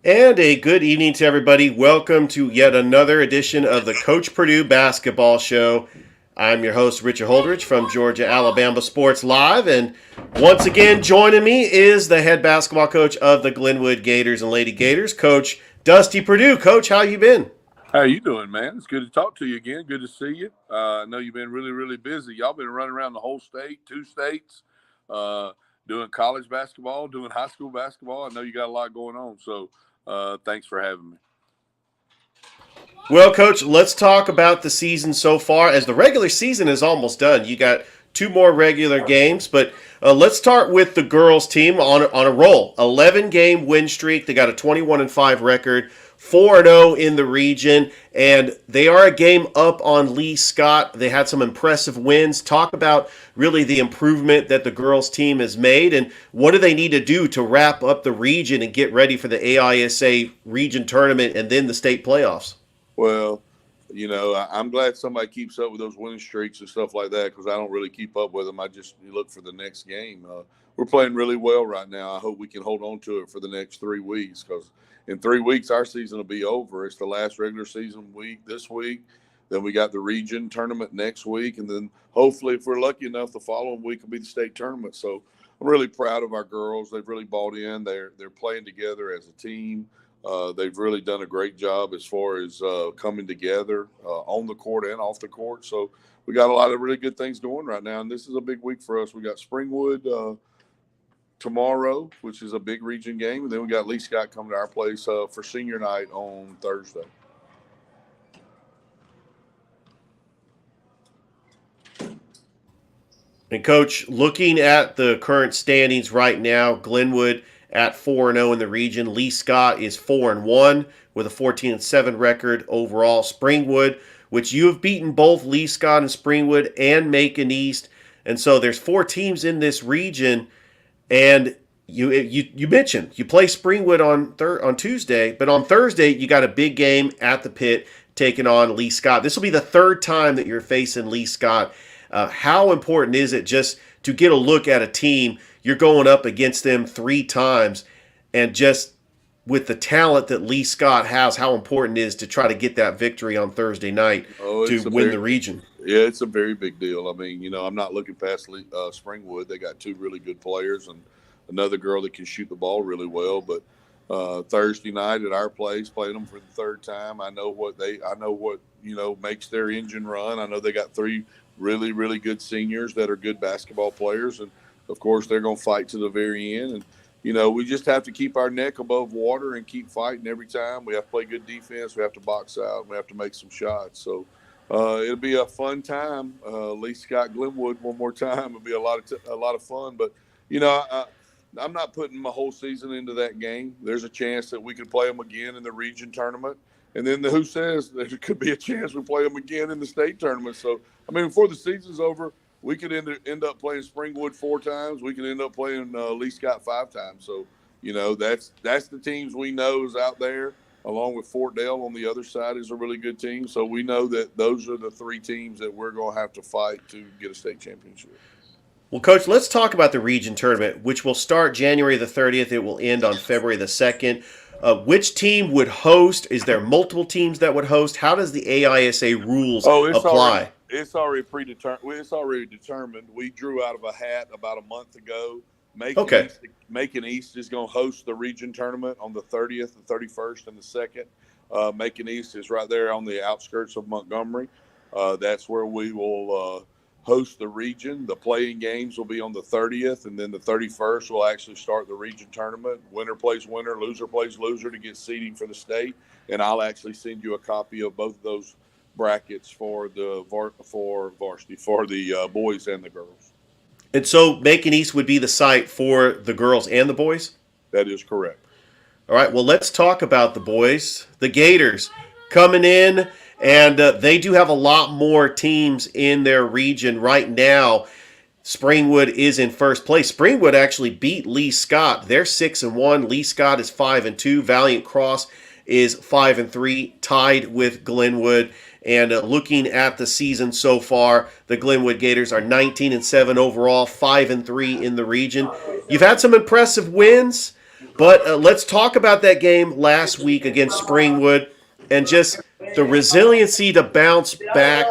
And a good evening to everybody. Welcome to yet another edition of the Coach Perdue Basketball Show. I'm your host, Richard Holdridge from Georgia Alabama Sports Live. And once again, joining me is the head basketball coach of the Glenwood Gators and Lady Gators, Coach Dusty Perdue. Coach, how you been? How you doing, man? It's good to talk to you again. Good to see you. I know you've been really, really busy. Y'all been running around the whole state, two states, uh, doing college basketball, doing high school basketball. I know you got a lot going on. So thanks for having me. Well, Coach, let's talk about the season so far. As the regular season is almost done, you got two more regular games, but let's start with the girls' team on a roll. 11-game win streak. They got a 21-5 record, 4-0 in the region, and they are a game up on Lee Scott. They had some impressive wins. Talk about really the improvement that the girls' team has made, and what do they need to do to wrap up the region and get ready for the AISA region tournament and then the state playoffs? Well, I'm glad somebody keeps up with those winning streaks and stuff like that because I don't really keep up with them. I just look for the next game. We're playing really well right now. I hope we can hold on to it for the next 3 weeks because in 3 weeks our season will be over. It's the last regular season week this week. Then we got the region tournament next week, and then hopefully, if we're lucky enough, the following week will be the state tournament. So I'm really proud of our girls. They've really bought in. They're playing together as a team. They've really done a great job as far as coming together on the court and off the court. So we got a lot of really good things going right now, and this is a big week for us. We got Springwood tomorrow, which is a big region game, and then we got Lee Scott coming to our place for senior night on Thursday. And Coach, looking at the current standings right now, Glenwood at 4-0 in the region. Lee Scott is 4-1 with a 14-7 record overall. Springwood, which you have beaten both Lee Scott and Springwood and Macon East. And so there's four teams in this region, and you mentioned you play Springwood on Tuesday, but on Thursday you got a big game at the pit taking on Lee Scott. This will be the third time that you're facing Lee Scott. How important is it just to get a look at a team? You're going up against them three times, and just with the talent that Lee Scott has, how important it is to try to get that victory on Thursday night to win the region. Yeah, it's a very big deal. I mean, I'm not looking past Springwood. They got two really good players and another girl that can shoot the ball really well. But Thursday night at our place, playing them for the third time, I know what makes their engine run. I know they got three really, really good seniors that are good basketball players, and of course they're going to fight to the very end. And we just have to keep our neck above water and keep fighting every time. We have to play good defense. We have to box out. And we have to make some shots. So it'll be a fun time. Lee Scott Glenwood one more time. It'll be a lot of fun. But I'm not putting my whole season into that game. There's a chance that we could play them again in the region tournament. And then who says there could be a chance we play them again in the state tournament. So, I mean, before the season's over, we could end up playing Springwood 4 times. We could end up playing Lee Scott 5 times. So, that's the teams we know is out there, along with Fort Dale on the other side is a really good team. So we know that those are the 3 teams that we're going to have to fight to get a state championship. Well, Coach, let's talk about the region tournament, which will start January the 30th. It will end on February the 2nd. Which team would host? Is there multiple teams that would host? How does the AISA rules apply? It's already predetermined. It's already determined. We drew out of a hat about a month ago. Macon East is going to host the region tournament on the 30th, the 31st, and the 2nd. Macon East is right there on the outskirts of Montgomery. That's where we will host the region. The playing games will be on the 30th, and then the 31st will actually start the region tournament. Winner plays winner, loser plays loser to get seeding for the state. And I'll actually send you a copy of both of those brackets for the varsity, for the boys and the girls. And so Macon East would be the site for the girls and the boys? That is correct. All right, well, let's talk about the boys. The Gators coming in, and they do have a lot more teams in their region right now. Springwood is in first place. Springwood actually beat Lee Scott. They're 6-1. Lee Scott is 5-2. Valiant Cross is 5-3, tied with Glenwood. And looking at the season so far, the Glenwood Gators are 19-7 overall, 5-3 in the region. You've had some impressive wins. But let's talk about that game last week against Springwood and just the resiliency to bounce back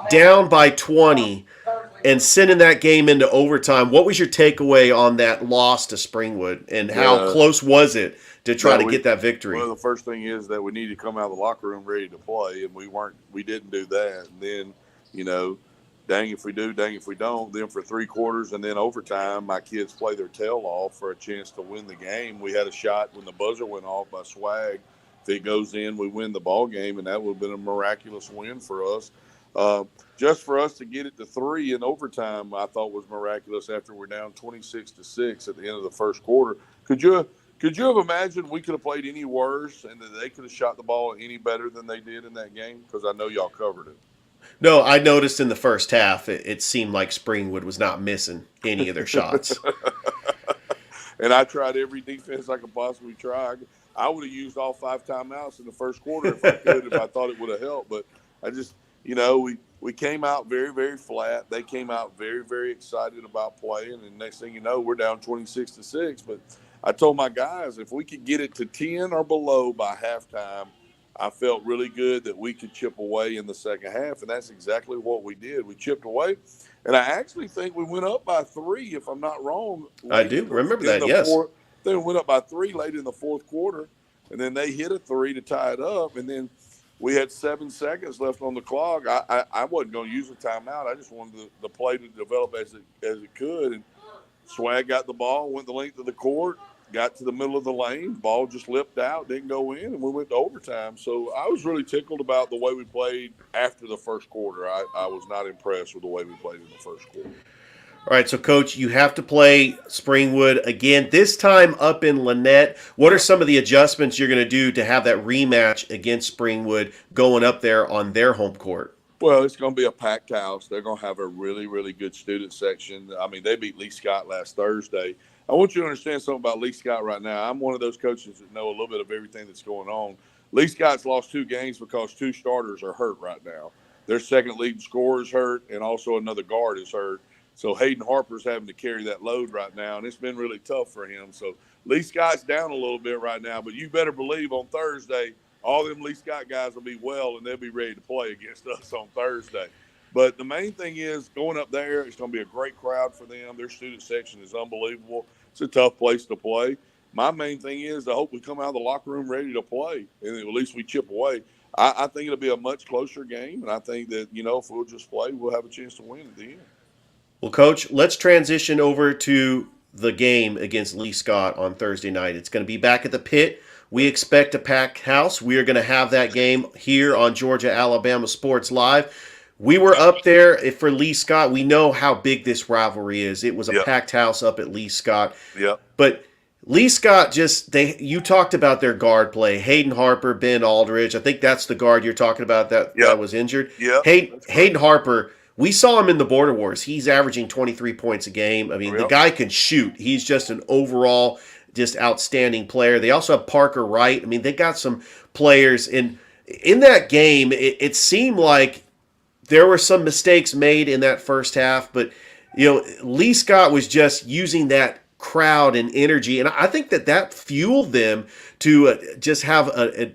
down by 20 and sending that game into overtime. What was your takeaway on that loss to Springwood, and how Yeah, close was it to try that to we. get that victory? Well, the first thing is that we need to come out of the locker room ready to play, and we weren't. We didn't do that. And then, you know, dang if we do, dang if we don't. Then for 3 quarters and then overtime, my kids play their tail off for a chance to win the game. We had a shot when the buzzer went off by Swag. If it goes in, we win the ball game, and that would have been a miraculous win for us. Just for us to get it to 3 in overtime, I thought was miraculous. After we're down 26-6 at the end of the first quarter, could you have imagined we could have played any worse and that they could have shot the ball any better than they did in that game? Because I know y'all covered No, I noticed in the first half it seemed like Springwood was not missing any of their shots. it. And I tried every defense I could possibly try. I would have used all 5 timeouts in the first quarter if I could, if I thought it would have helped. But I just, we came out very, very flat. They came out very, very excited about playing. And next thing you know, we're down 26-6. But I told my guys, if we could get it to 10 or below by halftime, I felt really good that we could chip away in the second half. And that's exactly what we did. We chipped away. And I actually think we went up by 3, if I'm not wrong. I do remember that, yes. Then we went up by 3 late in the fourth quarter, and then they hit a 3 to tie it up. And then we had 7 seconds left on the clock. I wasn't going to use a timeout. I just wanted the play to develop as it could. And Swag got the ball, went the length of the court, got to the middle of the lane. Ball just lipped out, didn't go in, and we went to overtime. So I was really tickled about the way we played after the first quarter. I was not impressed with the way we played in the first quarter. All right, so Coach, you have to play Springwood again, this time up in Lynette. What are some of the adjustments you're going to do to have that rematch against Springwood going up there on their home court? Well, it's going to be a packed house. They're going to have a really, really good student section. I mean, they beat Lee Scott last Thursday. I want you to understand something about Lee Scott right now. I'm one of those coaches that know a little bit of everything that's going on. Lee Scott's lost 2 games because 2 starters are hurt right now. Their second leading scorer is hurt, and also another guard is hurt. So Hayden Harper's having to carry that load right now, and it's been really tough for him. So Lee Scott's down a little bit right now, but you better believe on Thursday, all them Lee Scott guys will be well, and they'll be ready to play against us on Thursday. But the main thing is going up there, it's going to be a great crowd for them. Their student section is unbelievable. It's a tough place to play. My main thing is I hope we come out of the locker room ready to play, and at least we chip away. I think it'll be a much closer game, and I think that, if we'll just play, we'll have a chance to win at the end. Well, Coach, let's transition over to the game against Lee Scott on Thursday night. It's going to be back at the Pit. We expect a packed house. We are going to have that game here on Georgia-Alabama Sports Live. We were up there for Lee Scott. We know how big this rivalry is. It was a packed house up at Lee Scott. Yeah. But Lee Scott you talked about their guard play. Hayden Harper, Ben Holdridge. I think that's the guard you're talking about that was injured. Yeah. Hayden Harper, we saw him in the Border Wars. He's averaging 23 points a game. I mean, the guy can shoot. He's just an overall just outstanding player. They also have Parker Wright. I mean, they got some players. In that game, it seemed like there were some mistakes made in that first half, but Lee Scott was just using that crowd and energy, and I think that fueled them to just have an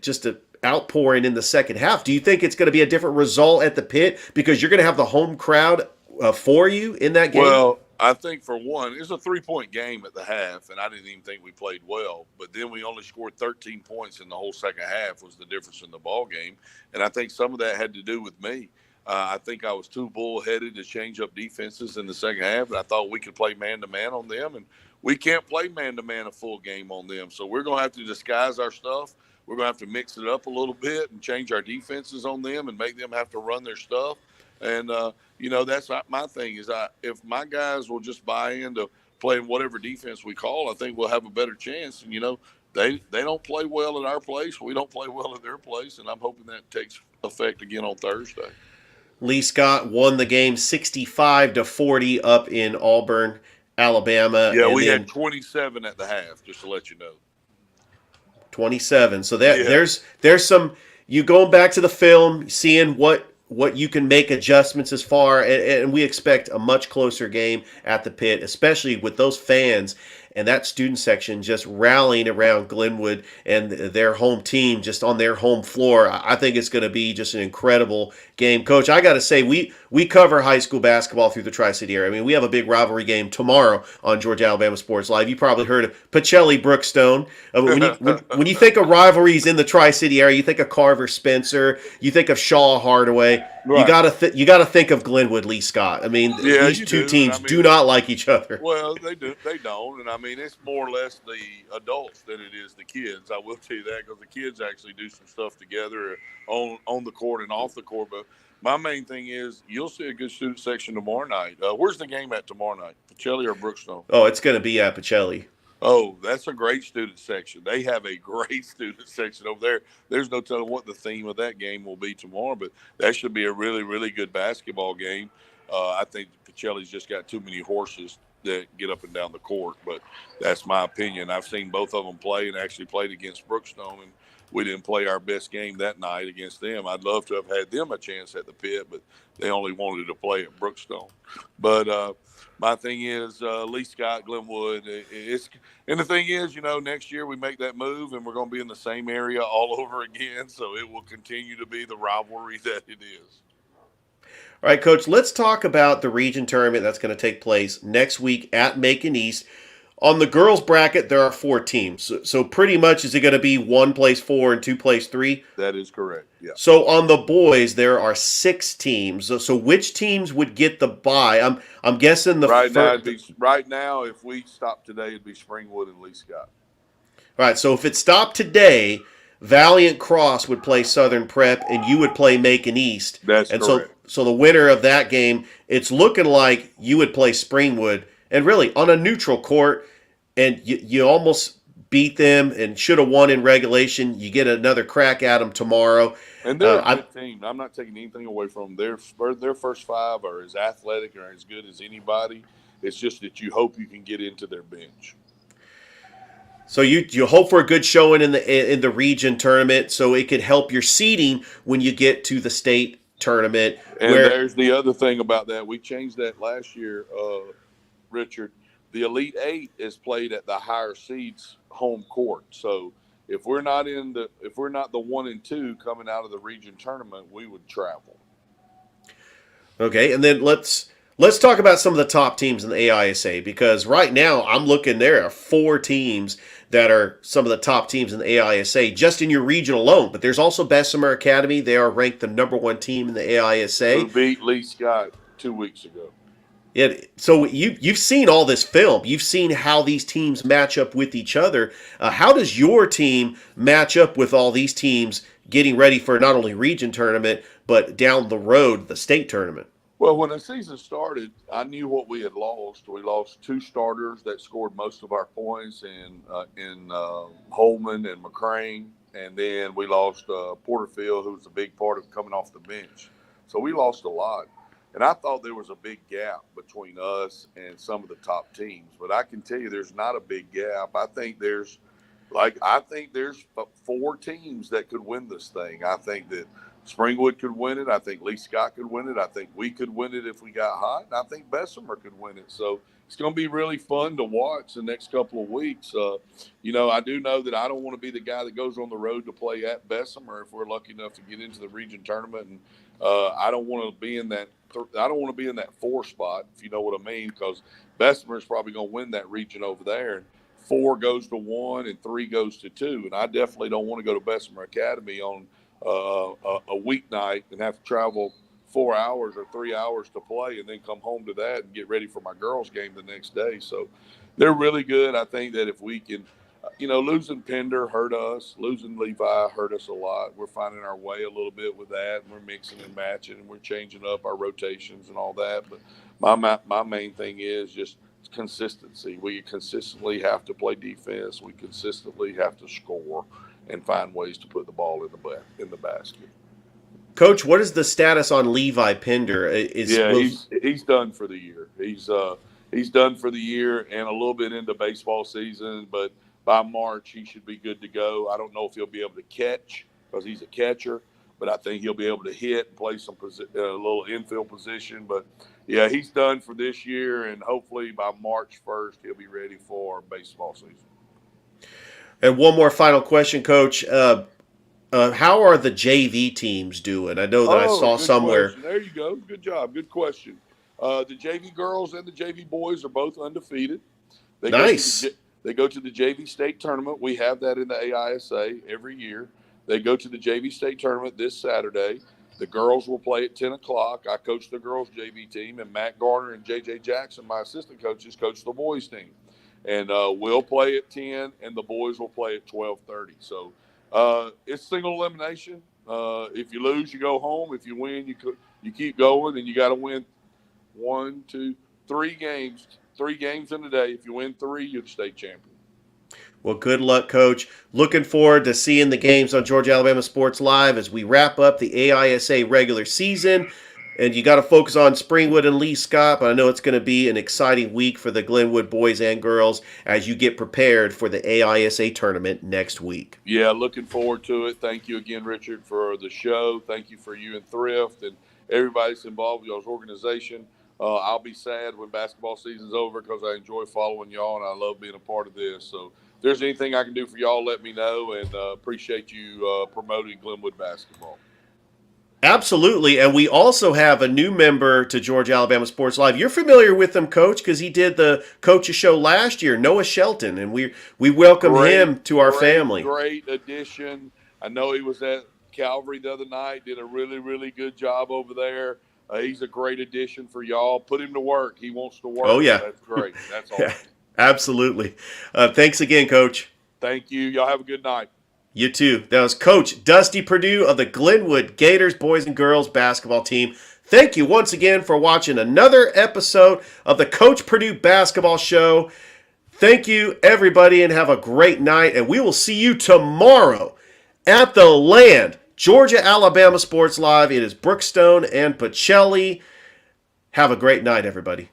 outpouring in the second half. Do you think it's going to be a different result at the Pit because you're going to have the home crowd for you in that game? Well, I think for one, it's a 3-point game at the half, and I didn't even think we played well. But then we only scored 13 points in the whole second half was the difference in the ball game, and I think some of that had to do with me. I think I was too bullheaded to change up defenses in the second half, and I thought we could play man-to-man on them, and we can't play man-to-man a full game on them. So we're going to have to disguise our stuff. We're going to have to mix it up a little bit and change our defenses on them and make them have to run their stuff. And, that's my thing is if my guys will just buy into playing whatever defense we call, I think we'll have a better chance. And, they don't play well at our place. We don't play well at their place, and I'm hoping that takes effect again on Thursday. Lee Scott won the game 65-40 up in Auburn, Alabama. Yeah, we had 27 at the half, just to let you know. 27. So there's some, you going back to the film, seeing what you can make adjustments as far, and we expect a much closer game at the Pit, especially with those fans. and that student section just rallying around Glenwood and their home team just on their home floor. I think it's going to be just an incredible game. Coach, I got to say, we cover high school basketball through the Tri-City area. I mean, we have a big rivalry game tomorrow on Georgia Alabama Sports Live. You probably heard of Pacelli Brookstone. When you think of rivalries in the Tri-City area, you think of Carver Spencer, you think of Shaw Hardaway. You Right. gotta think of Glenwood Lee Scott. I mean, Yeah, these you two do. And I teams do mean, not like each other. well, they do. They don't. And I mean, it's more or less the adults than it is the kids. I will tell you that because the kids actually do some stuff together on the court and off the court. But my main thing is you'll see a good student section tomorrow night. Where's the game at tomorrow night? Pacelli or Brookstone? Oh, it's going to be at Pacelli. Oh, that's a great student section. They have a great student section over there. There's no telling what the theme of that game will be tomorrow, but that should be a really, really good basketball game. I think Pacelli's just got too many horses that get up and down the court, but that's my opinion. I've seen both of them play and actually played against Brookstone, and we didn't play our best game that night against them. I'd love to have had them a chance at the pit, but they only wanted to play at Brookstone. But my thing is Lee Scott, Glenwood. It's and the thing is, next year we make that move, and we're going to be in the same area all over again. So it will continue to be the rivalry that it is. All right, Coach, let's talk about the region tournament that's going to take place next week at Macon East. On the girls bracket, there are 4 teams. So pretty much, is it going to be one plays 4 and 2 plays 3? That is correct. Yeah. So on the boys, there are 6 teams. So which teams would get the bye? I'm guessing the Right now, if we stop today, it'd be Springwood and Lee Scott. All right, so if it stopped today, Valiant Cross would play Southern Prep, and you would play Macon East. That's and correct. So the winner of that game, it's looking like you would play Springwood, and really on a neutral court, and you almost beat them and should have won in regulation. You get another crack at them tomorrow. And they're a good team. I'm not taking anything away from them. Their first 5 are as athletic or as good as anybody. It's just that you hope you can get into their bench. So you hope for a good showing in the region tournament, so it could help your seeding when you get to the state tournament. And there's the other thing about that. We changed that last year, Richard. The Elite 8 is played at the higher seeds home court. So if we're not the 1 and 2 coming out of the region tournament, we would travel. Okay, and then let's talk about some of the top teams in the AISA, because right now I'm looking, there are 4 teams that are some of the top teams in the AISA just in your region alone. But there's also Bessemer Academy. They are ranked the number 1 team in the AISA. Who beat Lee Scott 2 weeks ago. Yeah, so you've seen all this film. You've seen how these teams match up with each other. How does your team match up with all these teams getting ready for not only region tournament, but down the road, the state tournament? Well, when the season started, I knew what we had lost. We lost 2 starters that scored most of our points in Holman and McCrane, and then we lost Porterfield, who was a big part of coming off the bench. So we lost a lot. And I thought there was a big gap between us and some of the top teams. But I can tell you there's not a big gap. I think there's 4 teams that could win this thing. I think that Springwood could win it. I think Lee Scott could win it. I think we could win it if we got hot. And I think Bessemer could win it. So it's going to be really fun to watch the next couple of weeks. I do know that I don't want to be the guy that goes on the road to play at Bessemer if we're lucky enough to get into the region tournament. And I don't want to be in that 4 spot, if you know what I mean, because Bessemer is probably going to win that region over there. And 4 goes to 1 and 3 goes to 2. And I definitely don't want to go to Bessemer Academy on a weeknight and have to travel 4 hours or 3 hours to play and then come home to that and get ready for my girls' game the next day. So they're really good. I think that if we can, losing Pender hurt us. Losing Levi hurt us a lot. We're finding our way a little bit with that. And we're mixing and matching, and we're changing up our rotations and all that. But my main thing is just consistency. We consistently have to play defense. We consistently have to score and find ways to put the ball in the basket. Coach, what is the status on Levi Pender? He's done for the year. He's done for the year and a little bit into baseball season, but by March he should be good to go. I don't know if he'll be able to catch because he's a catcher, but I think he'll be able to hit and play some a little infield position. But yeah, he's done for this year, and hopefully by March 1st he'll be ready for baseball season. And one more final question, Coach. How are the JV teams doing? I know that I Oh, saw good somewhere. question. There you go. Good job. Good question. The JV girls and the JV boys are both undefeated. They Nice. they go to the JV state tournament. We have that in the AISA every year. They go to the JV state tournament this Saturday. The girls will play at 10 o'clock. I coach the girls JV team, and Matt Garner and JJ Jackson, my assistant coaches, coach the boys team. And we'll play at 10, and the boys will play at 12:30. So it's single elimination. If you lose, you go home. If you win, you keep going, and you got to win 1, 2, 3 games. 3 games in a day. If you win 3, you're the state champion. Well, good luck, Coach. Looking forward to seeing the games on Georgia Alabama Sports Live as we wrap up the AISA regular season. And you got to focus on Springwood and Lee Scott, but I know it's going to be an exciting week for the Glenwood boys and girls as you get prepared for the AISA tournament next week. Yeah, looking forward to it. Thank you again, Richard, for the show. Thank you for you and Thrift and everybody that's involved with y'all's organization. I'll be sad when basketball season's over because I enjoy following y'all and I love being a part of this. So if there's anything I can do for y'all, let me know, and appreciate you promoting Glenwood basketball. Absolutely, and we also have a new member to Georgia Alabama Sports Live. You're familiar with him, Coach, because he did the Coach's Show last year, Noah Shelton, and we welcome him to our family. Great addition. I know he was at Calvary the other night, did a really, really good job over there. He's a great addition for y'all. Put him to work. He wants to work. Oh, yeah. That's great. That's all. Absolutely. Thanks again, Coach. Thank you. Y'all have a good night. You too. That was Coach Dusty Perdue of the Glenwood Gators boys and girls basketball team. Thank you once again for watching another episode of the Coach Perdue Basketball Show. Thank you, everybody, and have a great night. And we will see you tomorrow at the Land, Georgia Alabama Sports Live. It is Brookstone and Pacelli. Have a great night, everybody.